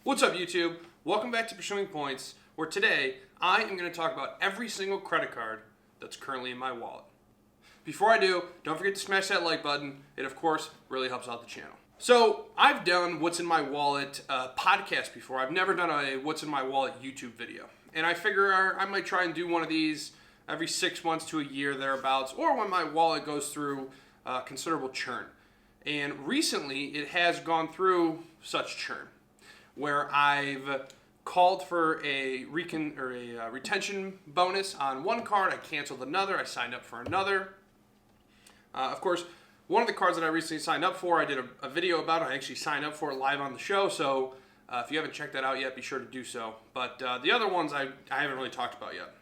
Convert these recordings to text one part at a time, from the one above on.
What's up, YouTube? Welcome back to Pursuing Points, where today I am going to talk about every single credit card that's currently in my wallet. Before I do, don't forget to smash that like button. It, of course, really helps out the channel. So, I've done What's in My Wallet podcast before. I've never done a What's in My Wallet YouTube video. And I figure I might try and do one of these every 6 months to a year, thereabouts, or when my wallet goes through considerable churn. And recently, it has gone through such churn, where I've called for a retention bonus on one card, I canceled another, I signed up for another. Of course, one of the cards that I recently signed up for, I did a video about it. I actually signed up for it live on the show, so if you haven't checked that out yet, be sure to do so. But the other ones I haven't really talked about yet.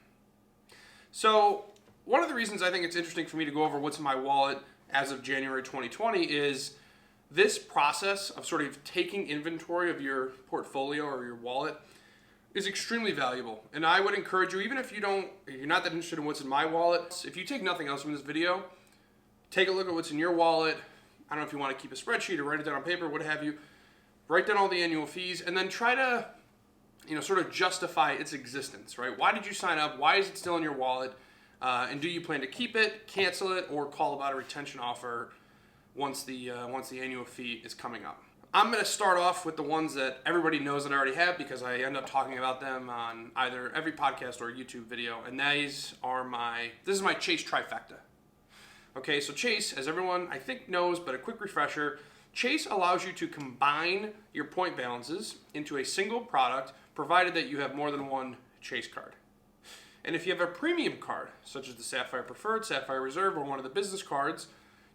So one of the reasons I think it's interesting for me to go over what's in my wallet as of January 2020 is this process of sort of taking inventory of your portfolio or your wallet is extremely valuable. And I would encourage you, even if you're not that interested in what's in my wallet, if you take nothing else from this video, take a look at what's in your wallet. I don't know if you want to keep a spreadsheet or write it down on paper, what have you. Write down all the annual fees and then try to, sort of justify its existence, right? Why did you sign up? Why is it still in your wallet? And do you plan to keep it, cancel it, or call about a retention offer once the annual fee is coming up? I'm going to start off with the ones that everybody knows that I already have because I end up talking about them on either every podcast or YouTube video, and this is my Chase Trifecta. Okay, so Chase, as everyone I think knows, but a quick refresher, Chase allows you to combine your point balances into a single product, provided that you have more than one Chase card. And if you have a premium card, such as the Sapphire Preferred, Sapphire Reserve, or one of the business cards,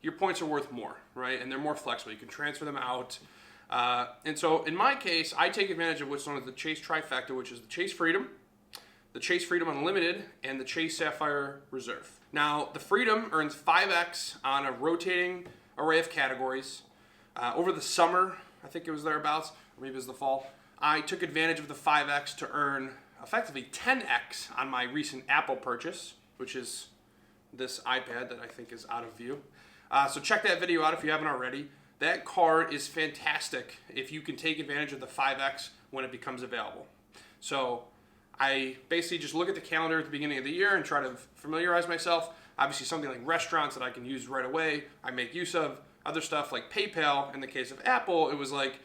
your points are worth more, right? And they're more flexible. You can transfer them out. And so in my case, I take advantage of what's known as the Chase Trifecta, which is the Chase Freedom, the Chase Freedom Unlimited, and the Chase Sapphire Reserve. Now, the Freedom earns 5x on a rotating array of categories. Over the summer, I think it was thereabouts, or maybe it was the fall, I took advantage of the 5x to earn effectively 10x on my recent Apple purchase, which is this iPad that I think is out of view. So check that video out if you haven't already. That card is fantastic if you can take advantage of the 5x when it becomes available. So I basically just look at the calendar at the beginning of the year and try to familiarize myself. Obviously something like restaurants that I can use right away, I make use of. Other stuff like PayPal, in the case of Apple, it was like,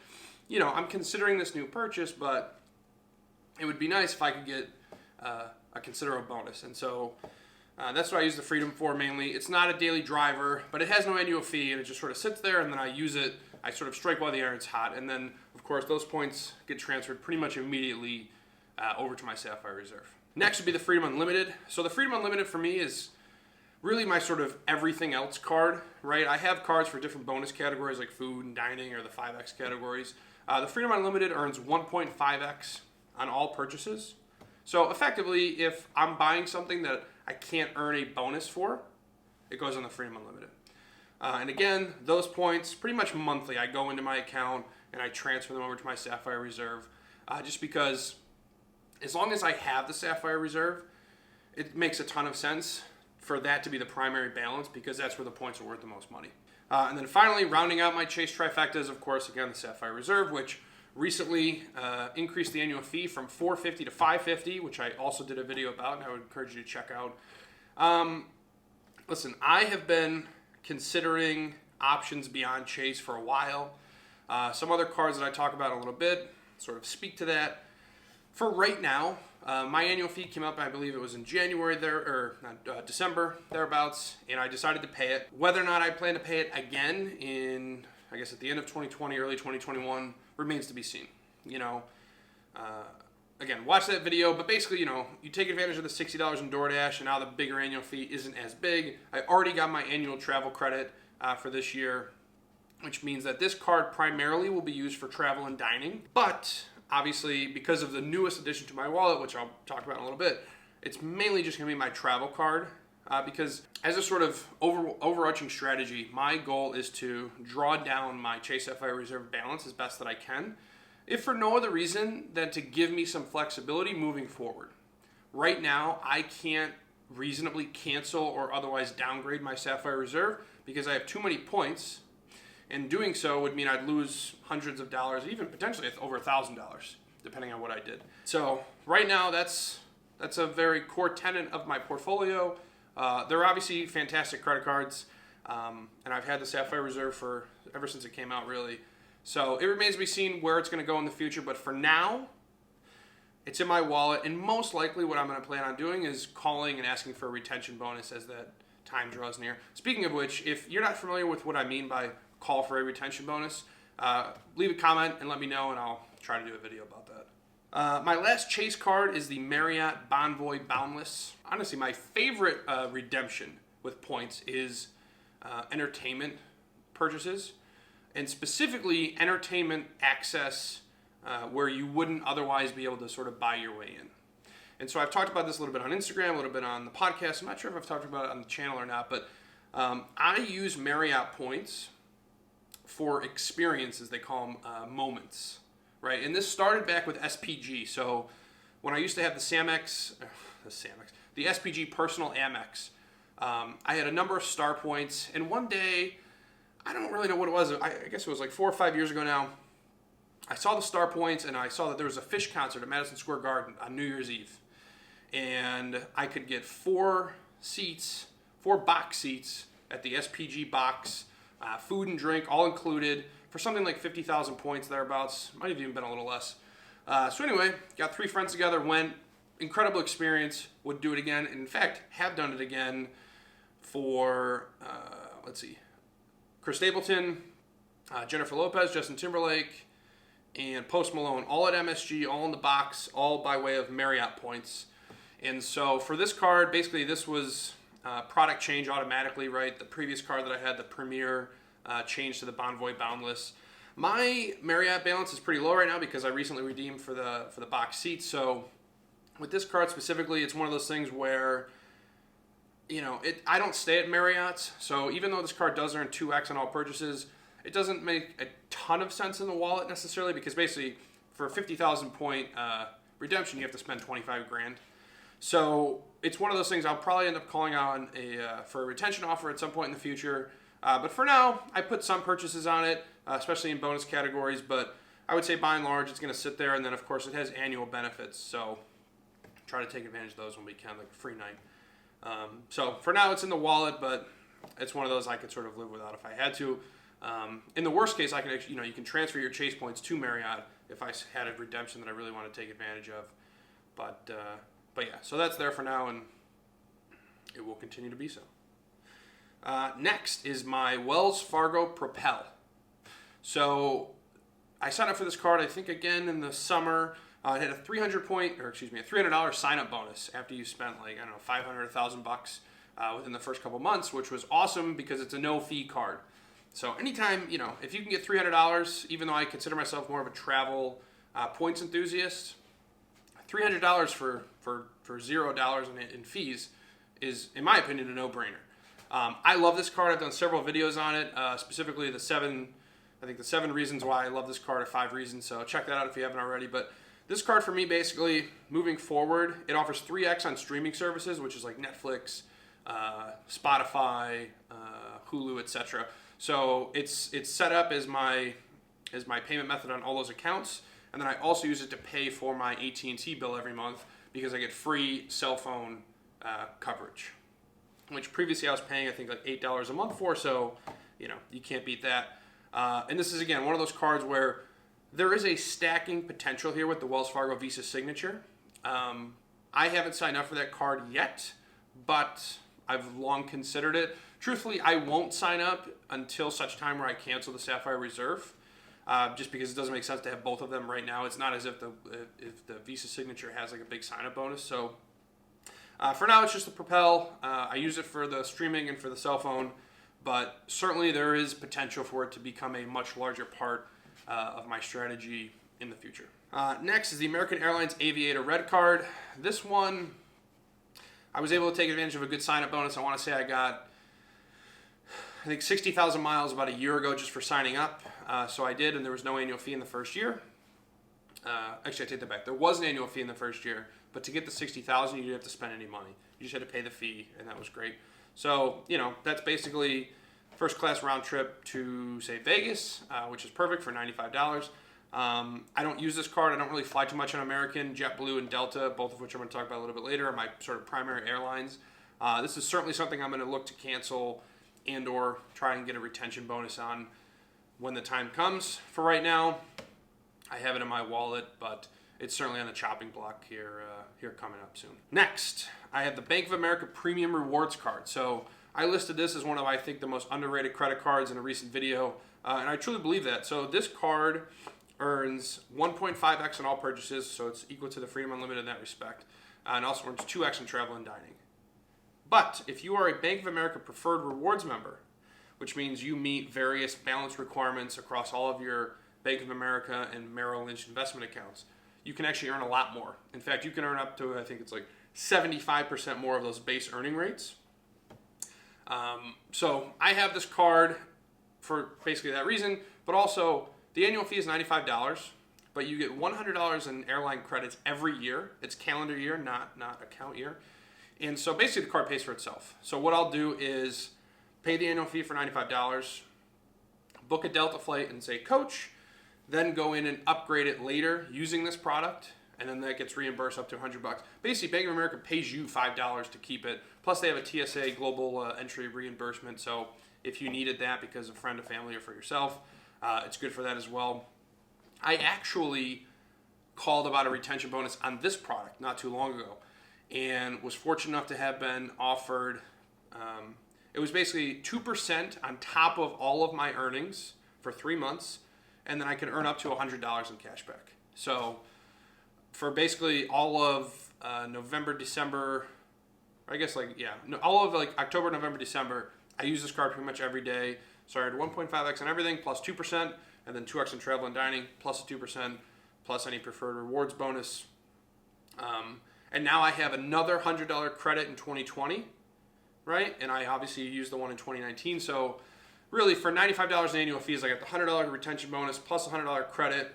I'm considering this new purchase, but it would be nice if I could get a considerable bonus. And so that's what I use the Freedom for mainly. It's not a daily driver, but it has no annual fee, and it just sort of sits there, and then I use it. I sort of strike while the iron's hot, and then, of course, those points get transferred pretty much immediately over to my Sapphire Reserve. Next would be the Freedom Unlimited. So the Freedom Unlimited for me is really my sort of everything else card, right? I have cards for different bonus categories like food and dining or the 5x categories. The Freedom Unlimited earns 1.5x on all purchases. So effectively, if I'm buying something that I can't earn a bonus for, it goes on the Freedom Unlimited. And again, those points, pretty much monthly, I go into my account and I transfer them over to my Sapphire Reserve, just because as long as I have the Sapphire Reserve, it makes a ton of sense for that to be the primary balance because that's where the points are worth the most money. And then finally, rounding out my Chase Trifecta is, of course, again, the Sapphire Reserve, which recently increased the annual fee from $450 to $550, which I also did a video about, and I would encourage you to check out. Listen, I have been considering options beyond Chase for a while. Some other cards that I talk about in a little bit sort of speak to that. For right now, my annual fee came up, I believe it was in January December, thereabouts, and I decided to pay it. Whether or not I plan to pay it again in, I guess, at the end of 2020, early 2021, remains to be seen. Again, watch that video, but basically, you take advantage of the $60 in DoorDash, and now the bigger annual fee isn't as big. I already got my annual travel credit for this year, which means that this card primarily will be used for travel and dining, but obviously, because of the newest addition to my wallet, which I'll talk about in a little bit, it's mainly just going to be my travel card because as a sort of overarching strategy, my goal is to draw down my Chase Sapphire Reserve balance as best that I can, if for no other reason than to give me some flexibility moving forward. Right now, I can't reasonably cancel or otherwise downgrade my Sapphire Reserve because I have too many points. And doing so would mean I'd lose hundreds of dollars, even potentially over $1,000, depending on what I did. So right now, that's a very core tenet of my portfolio. They're obviously fantastic credit cards, and I've had the Sapphire Reserve ever since it came out, really. So it remains to be seen where it's going to go in the future, but for now, it's in my wallet, and most likely what I'm going to plan on doing is calling and asking for a retention bonus as that time draws near. Speaking of which, if you're not familiar with what I mean by call for a retention bonus, leave a comment and let me know, and I'll try to do a video about that. My last chase card is the Marriott Bond Boundless. Honestly, my favorite redemption with points is entertainment purchases, and specifically entertainment access where you wouldn't otherwise be able to sort of buy your way in. And so I've talked about this a little bit on Instagram, a little bit on the podcast. I'm not sure if I've talked about it on the channel or not, but I use Marriott Points for experiences. They call them moments, right? And this started back with SPG. So when I used to have the SPG Personal Amex, I had a number of star points, and one day, I don't really know what it was. I guess it was like 4 or 5 years ago now. I saw the star points, and I saw that there was a Fish concert at Madison Square Garden on New Year's Eve. And I could get 4 box seats at the SPG box, food and drink all included, for something like 50,000 points thereabouts. Might have even been a little less. So anyway, got 3 friends together, went, incredible experience, would do it again, and in fact, have done it again for, Chris Stapleton, Jennifer Lopez, Justin Timberlake, and Post Malone, all at MSG, all in the box, all by way of Marriott Points. And so for this card, basically this was product change automatically, right? The previous card that I had, the Premier, changed to the Bonvoy Boundless. My Marriott balance is pretty low right now because I recently redeemed for the box seats. So with this card specifically, it's one of those things where, I don't stay at Marriott's. So even though this card does earn 2x on all purchases, it doesn't make a ton of sense in the wallet necessarily, because basically for a 50,000 point redemption, you have to spend 25 grand. So it's one of those things I'll probably end up calling on for a retention offer at some point in the future. But for now, I put some purchases on it, especially in bonus categories. But I would say by and large, it's going to sit there. And then, of course, it has annual benefits. So try to take advantage of those when we can, like a free night. So for now, it's in the wallet, but it's one of those I could sort of live without if I had to. In the worst case, I can actually, you can transfer your chase points to Marriott if I had a redemption that I really want to take advantage of. But yeah, so that's there for now, and it will continue to be so. Next is my Wells Fargo Propel. So I signed up for this card, I think again in the summer. It had a $300 sign-up bonus after you spent $500, $1,000 within the first couple months, which was awesome because it's a no-fee card. So anytime, if you can get $300, even though I consider myself more of a travel points enthusiast, $300 for $0 in fees is, in my opinion, a no-brainer. I love this card. I've done several videos on it, specifically the 7 reasons why I love this card, or 5 reasons. So check that out if you haven't already. But this card for me, basically, moving forward, it offers 3x on streaming services, which is like Netflix, Spotify, Hulu, etc. So it's set up as my payment method on all those accounts, and then I also use it to pay for my AT&T bill every month because I get free cell phone coverage, which previously I was paying I think like $8 a month for. So you can't beat that. And this is again one of those cards where there is a stacking potential here with the Wells Fargo Visa Signature. I haven't signed up for that card yet, but I've long considered it. Truthfully, I won't sign up until such time where I cancel the Sapphire Reserve, just because it doesn't make sense to have both of them right now. It's not as if the Visa Signature has like a big sign-up bonus. So for now, it's just the Propel. I use it for the streaming and for the cell phone, but certainly there is potential for it to become a much larger part of my strategy in the future. Next is the American Airlines Aviator Red Card. This one, I was able to take advantage of a good sign-up bonus. I want to say I got, 60,000 miles about a year ago just for signing up. So I did, and there was no annual fee in the first year. Actually, I take that back. There was an annual fee in the first year, but to get the 60,000, you didn't have to spend any money. You just had to pay the fee, and that was great. So, that's basically first class round trip to, say, Vegas, which is perfect for $95. I don't use this card. I don't really fly too much on American. JetBlue and Delta, both of which I'm going to talk about a little bit later, are my sort of primary airlines. This is certainly something I'm going to look to cancel and or try and get a retention bonus on when the time comes. For right now, I have it in my wallet, but it's certainly on the chopping block here coming up soon. Next, I have the Bank of America Premium Rewards Card. So I listed this as one of, I think, the most underrated credit cards in a recent video, and I truly believe that. So this card earns 1.5x on all purchases, so it's equal to the Freedom Unlimited in that respect, and also earns 2x in travel and dining. But if you are a Bank of America Preferred Rewards member, which means you meet various balance requirements across all of your Bank of America and Merrill Lynch investment accounts, you can actually earn a lot more. In fact, you can earn up to, I think it's like 75% more of those base earning rates. So I have this card for basically that reason, but also the annual fee is $95, but you get $100 in airline credits every year. It's calendar year, not account year. And so basically the card pays for itself. So what I'll do is pay the annual fee for $95, book a Delta flight and say coach, then go in and upgrade it later using this product, and then that gets reimbursed up to $100. Basically, Bank of America pays you $5 to keep it. Plus, they have a TSA global entry reimbursement, so if you needed that because of friend or family or for yourself, it's good for that as well. I actually called about a retention bonus on this product not too long ago, and was fortunate enough to have been offered, it was basically 2% on top of all of my earnings for 3 months, and then I could earn up to $100 in cash back. So for basically all of November, December, I guess all of October, November, December, I use this card pretty much every day. So I had 1.5x on everything, plus 2%, and then 2x in travel and dining, plus 2%, plus any preferred rewards bonus. And now I have another $100 credit in 2020, right? And I obviously used the one in 2019. So really, for $95 in annual fees, I got the $100 retention bonus plus $100 credit.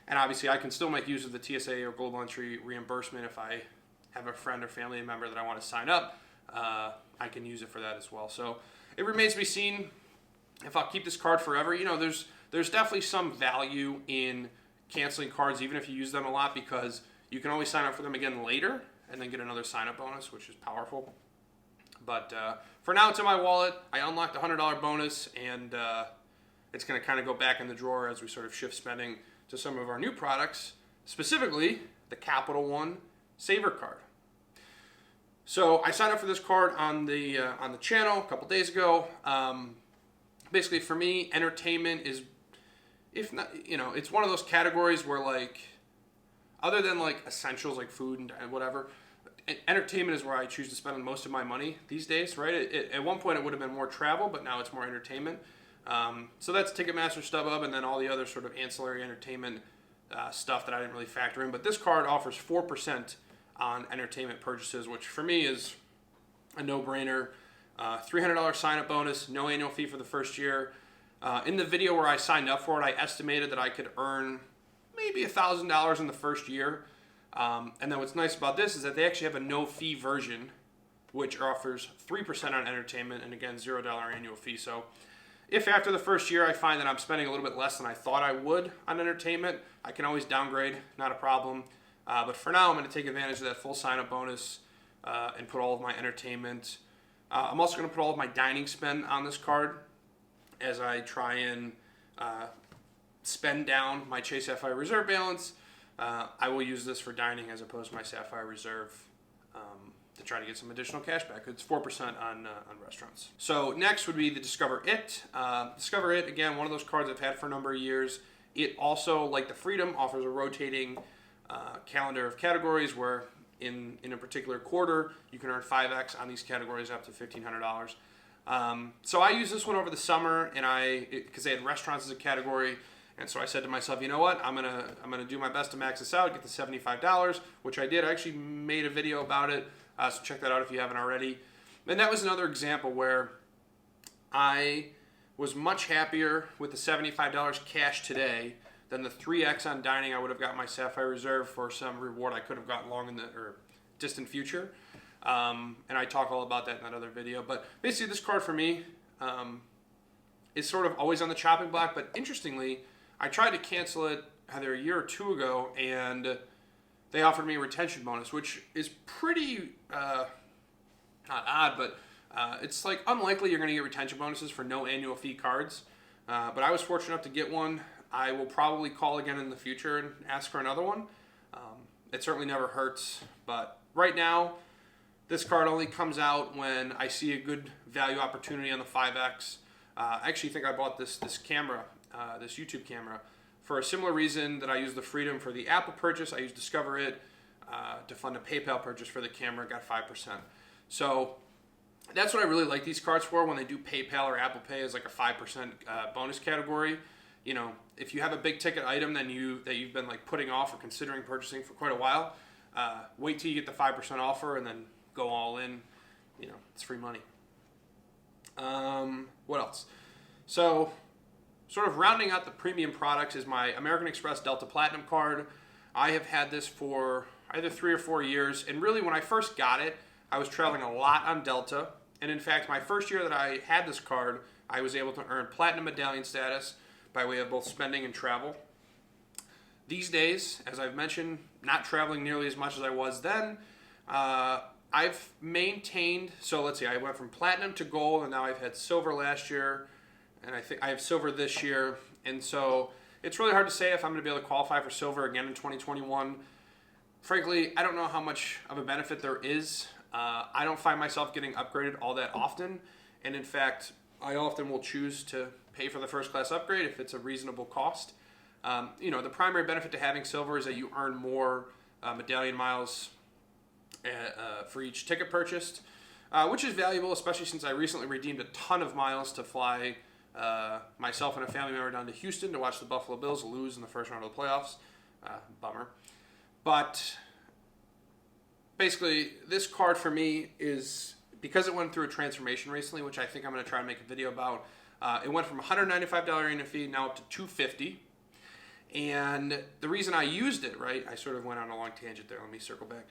And obviously, I can still make use of the TSA or global entry reimbursement if I have a friend or family member that I want to sign up. I can use it for that as well. So it remains to be seen if I'll keep this card forever. You know, there's definitely some value in canceling cards, even if you use them a lot, because you can always sign up for them again later and then get another sign-up bonus, which is powerful. But for now, it's in my wallet. I unlocked a $100 bonus, and it's going to kind of go back in the drawer as we sort of shift spending to some of our new products, specifically the Capital One Saver Card. So I signed up for this card on the channel a couple days ago. Basically, for me, entertainment is, if not, it's one of those categories where, like, other than like essentials like food and whatever, entertainment is where I choose to spend most of my money these days, right? At one point it would have been more travel, but now it's more entertainment. So that's Ticketmaster, StubHub, and then all the other sort of ancillary entertainment stuff that I didn't really factor in. But this card offers 4% on entertainment purchases, which for me is a no-brainer. $300 sign-up bonus, no annual fee for the first year. In the video where I signed up for it, I estimated that I could earn maybe $1,000 in the first year. And then what's nice about this is that they actually have a no-fee version, which offers 3% on entertainment and, again, $0 annual fee. So if after the first year I find that I'm spending a little bit less than I thought I would on entertainment, I can always downgrade, not a problem. But for now, I'm going to take advantage of that full sign-up bonus and put all of my entertainment. I'm also going to put all of my dining spend on this card as I try and spend down my Chase Sapphire Reserve balance. I will use this for dining as opposed to my Sapphire Reserve to try to get some additional cash back. It's 4% on restaurants. So next would be the Discover It. Discover It, again, one of those cards I've had for a number of years. It also, like the Freedom, offers a rotating calendar of categories where in a particular quarter you can earn 5x on these categories up to $1,500. So I used this one over the summer, and because they had restaurants as a category. And so I said to myself, you know what, I'm gonna do my best to max this out, get the $75, which I did. I actually made a video about it, so check that out if you haven't already. And that was another example where I was much happier with the $75 cash today than the 3x on dining I would have got my Sapphire Reserve for some reward I could have gotten long in the distant future. And I talk all about that in that other video. But basically, this card for me, is sort of always on the chopping block. But interestingly, I tried to cancel it either a year or two ago, and they offered me a retention bonus, which is pretty, not odd, but it's like unlikely you're going to get retention bonuses for no annual fee cards. But I was fortunate enough to get one. I will probably call again in the future and ask for another one. It certainly never hurts, but right now, this card only comes out when I see a good value opportunity on the 5X. I actually think I bought this camera, this YouTube camera, for a similar reason that I used the Freedom for the Apple purchase. I used Discover It to fund a PayPal purchase for the camera, got 5%. So that's what I really like these cards for, when they do PayPal or Apple Pay as like a 5% bonus category. You know, if you have a big ticket item that you've been like putting off or considering purchasing for quite a while, wait till you get the 5% offer and then go all in. You know, it's free money. What else? So, sort of rounding out the premium products is my American Express Delta Platinum card. I have had this for either 3 or 4 years, and really when I first got it, I was traveling a lot on Delta, and in fact, my first year that I had this card, I was able to earn Platinum Medallion status by way of both spending and travel. These days, as I've mentioned, not traveling nearly as much as I was then. I've maintained, so let's see, I went from Platinum to Gold, and now I've had Silver last year, and I think I have Silver this year, and so it's really hard to say if I'm going to be able to qualify for Silver again in 2021. Frankly, I don't know how much of a benefit there is. I don't find myself getting upgraded all that often, and in fact, I often will choose to pay for the first class upgrade if it's a reasonable cost. You know, the primary benefit to having Silver is that you earn more medallion miles for each ticket purchased, which is valuable, especially since I recently redeemed a ton of miles to fly myself and a family member down to Houston to watch the Buffalo Bills lose in the first round of the playoffs. Bummer. But basically, this card for me is, because it went through a transformation recently, which I think I'm going to try and make a video about. It went from $195 annual fee now up to $250. And the reason I used it, right, I sort of went on a long tangent there. Let me circle back.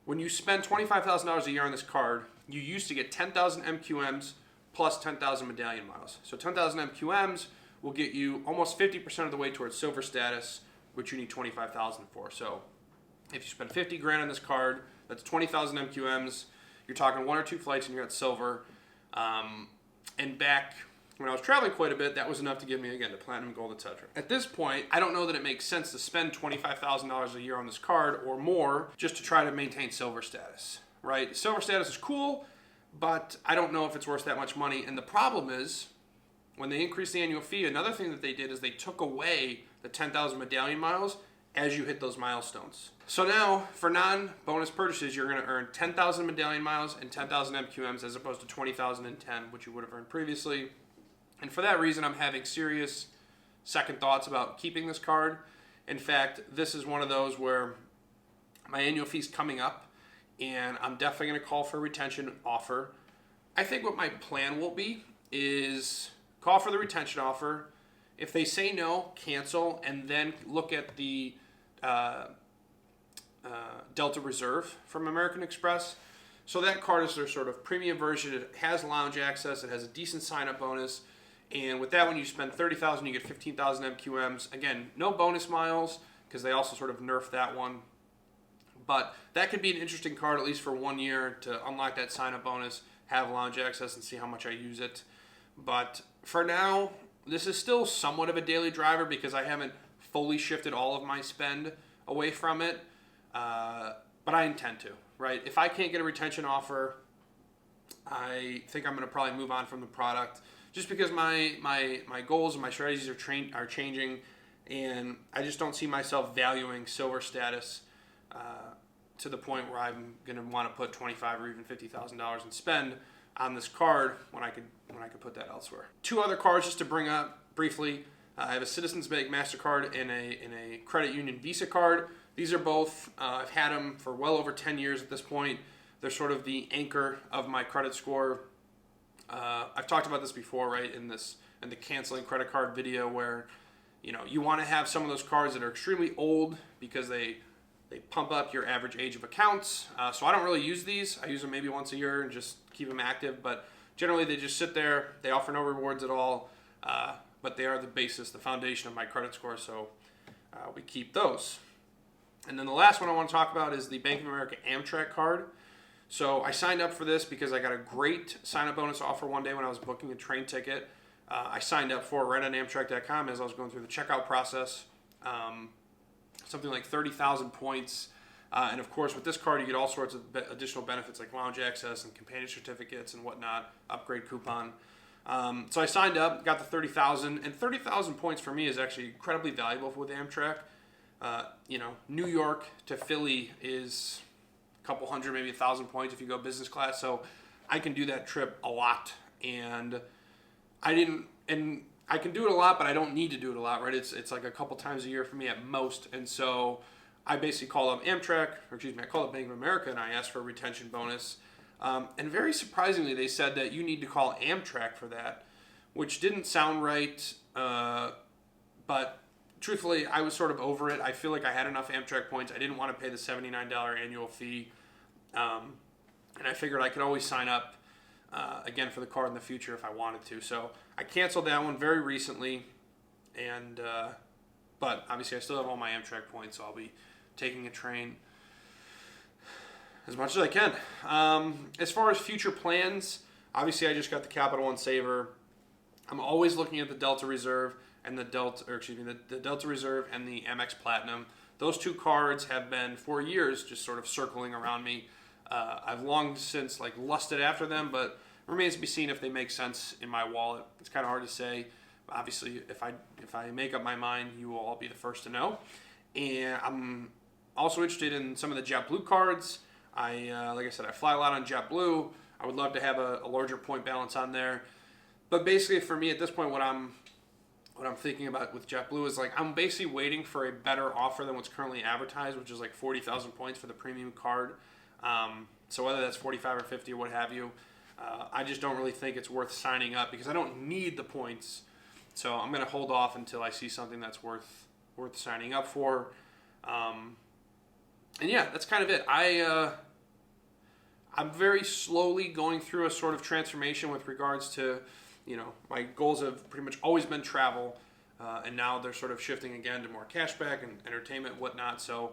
When you spend $25,000 a year on this card, you used to get 10,000 MQMs plus 10,000 medallion miles. So 10,000 MQMs will get you almost 50% of the way towards Silver status, which you need 25,000 for. So if you spend 50 grand on this card, that's 20,000 MQMs. You're talking 1 or 2 flights and you're at Silver. And back when I was traveling quite a bit, that was enough to give me, again, the Platinum, Gold, etc. At this point, I don't know that it makes sense to spend $25,000 a year on this card or more just to try to maintain Silver status, right? Silver status is cool, but I don't know if it's worth that much money. And the problem is, when they increased the annual fee, another thing that they did is they took away the 10,000 medallion miles as you hit those milestones. So now, for non-bonus purchases, you're going to earn 10,000 medallion miles and 10,000 MQMs as opposed to 20,010, which you would have earned previously. And for that reason, I'm having serious second thoughts about keeping this card. In fact, this is one of those where my annual fee's coming up, and I'm definitely going to call for a retention offer. I think what my plan will be is call for the retention offer. If they say no, cancel, and then look at the Delta Reserve from American Express. So that card is their sort of premium version. It has lounge access. It has a decent sign-up bonus. And with that one, you spend $30,000, you get 15,000 MQMs. Again, no bonus miles, because they also sort of nerfed that one. But that could be an interesting card, at least for 1 year, to unlock that sign-up bonus, have lounge access, and see how much I use it. But for now, this is still somewhat of a daily driver because I haven't fully shifted all of my spend away from it. But I intend to, right? If I can't get a retention offer, I think I'm going to probably move on from the product, just because my goals and my strategies are changing, and I just don't see myself valuing Silver status to the point where I'm going to want to put $25,000 or even $50,000 in spend on this card when I could put that elsewhere. 2 other cards just to bring up briefly. I have a Citizens Bank MasterCard and a Credit Union Visa card. These are both, I've had them for well over 10 years at this point. They're sort of the anchor of my credit score. I've talked about this before, right, in the canceling credit card video, where you want to have some of those cards that are extremely old because they pump up your average age of accounts. So I don't really use these. I use them maybe once a year and just keep them active, but generally they just sit there. They offer no rewards at all. but they are the basis, the foundation of my credit score, so we keep those. And then the last one I want to talk about is the Bank of America Amtrak card. So I signed up for this because I got a great sign-up bonus offer one day when I was booking a train ticket. I signed up for it right on Amtrak.com as I was going through the checkout process. Something like 30,000 points. And of course, with this card, you get all sorts of additional benefits like lounge access and companion certificates and whatnot, upgrade coupon. So I signed up, got the 30,000, and 30,000 points for me is actually incredibly valuable with Amtrak. New York to Philly is a couple hundred, maybe 1,000 points if you go business class. So I can do that trip a lot, and I can do it a lot, but I don't need to do it a lot, right? It's like a couple times a year for me at most, and so I basically called up Amtrak, I called up Bank of America, and I asked for a retention bonus. And very surprisingly, they said that you need to call Amtrak for that, which didn't sound right, but truthfully, I was sort of over it. I feel like I had enough Amtrak points. I didn't want to pay the $79 annual fee, and I figured I could always sign up again for the card in the future if I wanted to. So I canceled that one very recently, and but obviously I still have all my Amtrak points, so I'll be taking a train as much as I can. As far as future plans, obviously I just got the Capital One Saver. I'm always looking at the Delta Reserve and the Delta Reserve and the Amex Platinum. Those two cards have been for years just sort of circling around me. I've long since lusted after them, but it remains to be seen if they make sense in my wallet. It's kind of hard to say. Obviously, if I make up my mind, you will all be the first to know. And I'm also interested in some of the JetBlue cards. Like I said, I fly a lot on JetBlue. I would love to have a larger point balance on there. But basically, for me at this point, what I'm thinking about with JetBlue is I'm basically waiting for a better offer than what's currently advertised, which is 40,000 points for the premium card. So whether that's 45 or 50 or what have you, I just don't really think it's worth signing up because I don't need the points. So I'm going to hold off until I see something that's worth signing up for. And yeah, that's kind of it. I'm very slowly going through a sort of transformation with regards to, my goals have pretty much always been travel, and now they're sort of shifting again to more cashback and entertainment and whatnot. So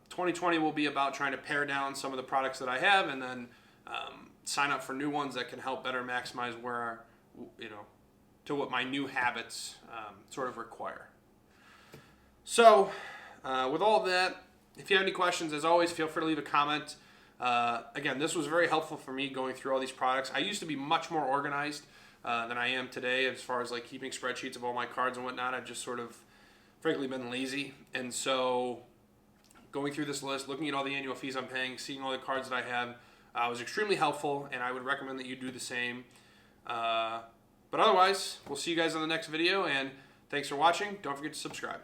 2020 will be about trying to pare down some of the products that I have and then sign up for new ones that can help better maximize to what my new habits sort of require. So with all of that, if you have any questions, as always, feel free to leave a comment. Again, this was very helpful for me going through all these products. I used to be much more organized than I am today as far as keeping spreadsheets of all my cards and whatnot. I've just sort of, frankly, been lazy. And so going through this list, looking at all the annual fees I'm paying, seeing all the cards that I have, was extremely helpful, and I would recommend that you do the same. But otherwise, we'll see you guys on the next video, and thanks for watching. Don't forget to subscribe.